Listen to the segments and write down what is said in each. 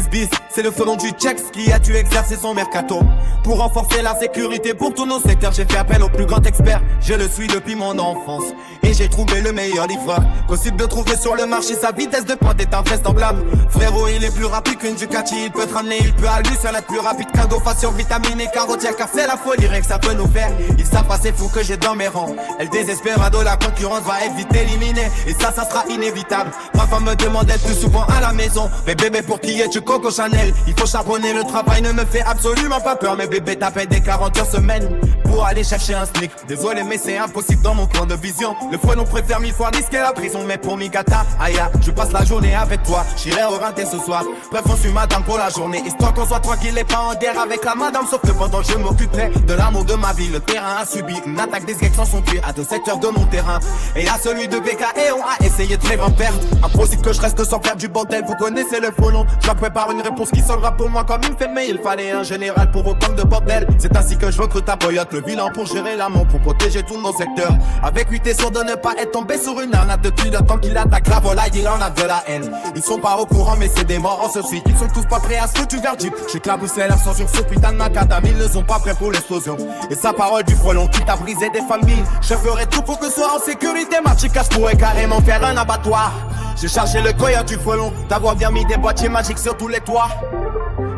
bis, c'est le frelon du Chex qui a dû exercer son mercato. Pour renforcer la sécurité pour tous nos secteurs, j'ai fait appel au plus grand expert. Je le suis depuis mon enfance et j'ai trouvé le meilleur livreur possible de trouver sur le marché. Sa vitesse de pointe est invraisemblable. Frérot, il est plus rapide qu'une Ducati. Il peut te ramener, il peut à lui seul être plus rapide qu'un dauphin survitaminé carotière. Car c'est la folie, rien que ça peut nous faire. Ils savent pas c'est fou que j'ai dans mes rangs. Elle désespérado, la concurrence va être vite éliminée. Et ça sera inévitable. Ma femme me demandait plus souvent à la maison: mais bébé, pour qui es-tu Coco Chanel? Il faut charbonner, le travail ne me fait absolument pas peur. Mais bébé, t'as fait des 40 heures semaine pour aller chercher un sneak. Désolé mais c'est impossible dans mon plan de vision. Le frelon préfère 1000 fois risquer la prison. Mais pour Migata, aïe, je passe la journée avec toi. J'irai au rinté ce soir. Bref, on suit madame pour la journée, histoire qu'on soit tranquille et pas en guerre avec la madame. Sauf que pendant je m'occuperai de l'amour de ma vie, le terrain a subi une attaque des geeks sans son pied à 2 secteurs de mon terrain. Et à celui de BK et on a essayé de les en perdre. Impossible que je reste sans faire du bordel. Vous connaissez le frelon, je leur prépare une réponse qui sonnera pour moi comme il fait. Mais il fallait un général pour autant de bordel. C'est ainsi que je recrute à Boyotte, le vilain pour gérer l'amour, pour protéger tous nos secteurs. Avec 8 et sûr de ne pas être tombé sur une arnaque de tuile. Tant qu'il attaque la volaille, il en a de la haine. Ils sont pas au courant mais c'est des morts en sursis. Ils sont tous pas prêts à se foutre du verdict. J'éclaboussais la censure sur putain de macadam. Ils ne sont pas prêts pour l'explosion. Et sa parole du frelon qui t'a brisé des familles. Je ferai tout pour que soit en sécurité. Ma chicasse pourrait carrément faire un abattoir. J'ai chargé le coyote du frelon d'avoir bien mis des boîtiers magiques sur tous les toits.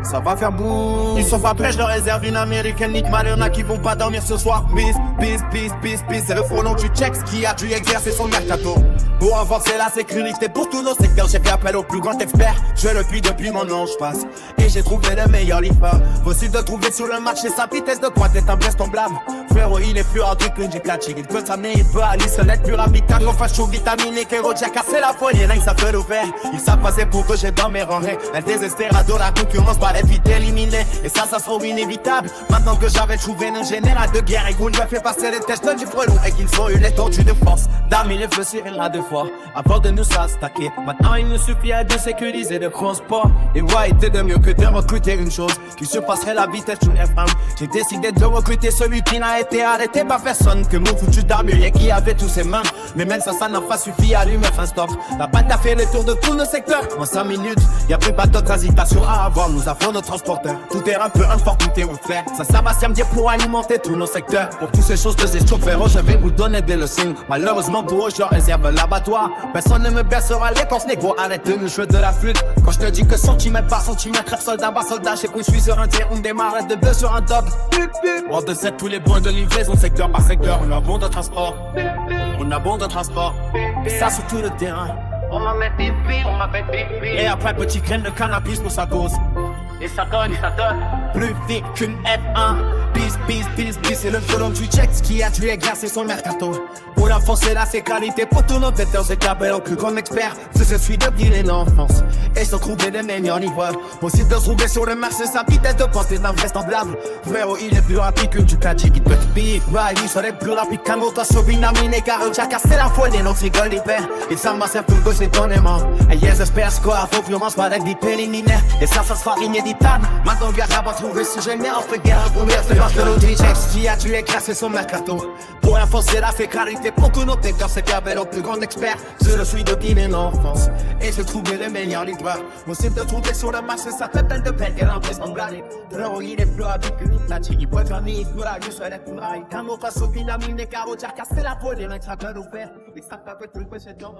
Ça va faire boum. Ils sont pas prêts, je leur réserve une américaine. Nick mal, y'en a qui vont pas dormir ce soir. Bis, c'est le frelon du Chex qui a dû exercer son mercato. Pour renforcer la sécurité pour tous nos secteurs, j'ai fait appel au plus grand expert. Je le puis depuis mon nom, je passe. Et j'ai trouvé le meilleur livreur possible de trouver sur le marché. Sa vitesse de pointe est invraisemblable. Frérot, il est plus rapide qu'une Ducati. Il peut s'amener, il peut aller seul être plus rapide qu'un gros facho vitaminé. Kérotia, car c'est la folie, rien que ça peut nous faire. Ils savent passer pour que j'ai dans mes rangs. Elle désespérado, la concurrence va être vite éliminée. Et ça sera inévitable. Maintenant que j'avais trouvé un général de guerre et qu'on lui a fait passer les tests du frelon et qu'ils ont eu l'étendue de force d'armer les feux sur là 2 fois avant de nous attaquer. Maintenant il nous suffit de sécuriser le transport. Et ouais, était de mieux que de recruter une chose qui surpasserait la vitesse d'une F1. J'ai décidé de recruter celui qui n'a été arrêté par personne que mon foutu d'armurier qui avait tous ses mains. Mais même ça n'a pas suffi à lui mettre un stop. La batte a fait le tour de tous nos secteurs. En 5 minutes, y'a plus pas d'autres hésitations à avoir. Nous avons nos transporteurs. Tout est un peu importunité, on fait. Ça va servir pour alimenter tous nos secteurs. Pour toutes ces choses de ces chauffeurs, je vais vous donner des leçons. Malheureusement pour eux, je réserve l'abattoir. Personne ne me bercera les cons négro. Arrête de nous jouer de la flûte. Quand je te dis que centimètre par centimètre, soldat par soldat, je sais que je suis sur un terrain, on démarre de 2 sur un top. Hors de 7, tous les points de livraison, secteur par secteur. On a bon de transport. On a bon de transport. Et ça sur tout le terrain. On m'appelle pipi, on m'appelle pipi. Et après, petit graine de cannabis pour sa cause. Et ça donne plus vite qu'une F1. Bis, c'est le frelon du Chex qui a dû exercer son mercato. Pour renforcer la sécurité pour tous nos têteurs, c'est appel au plus grand expert. Je suis depuis l'enfance et sans trouver les meilleurs livreurs possible de trouver sur le marché. Sa vitesse de pointe est invraisemblable. Frérot, il est plus rapide que Ducati. Il peut te piquer, il serait plus rapide qu'un moto sur Binamine. Car Jack a cassé la folie, donc c'est gueule l'hiver. Il s'en va pour gauche étonnamment. Et yes, j'espère score, faut violence, pas d'être vite éliminé. Et ça sera inéditable. Maintenant, gars, va trouver ce général. Fait guerre pour mieux, c'est parce que le DJ qui a dû écraser son mercato. Pour renforcer la sécurité pour tous nos têteurs, c'est appel au plus grand expert. Je le suis depuis l'enfance et je trouvais le meilleur livreur possible de trouver sur le marché. Ça fait plein de peine et l'invraisemblable. Frérot, il est plus rapide que une Ducati. Il peut fermer, il peut la gueule, soit être plus raille. Quand on passe au binamine, les carotières, casser la folie, rien que ça peut nous faire. Et ça peut tout le c'est dans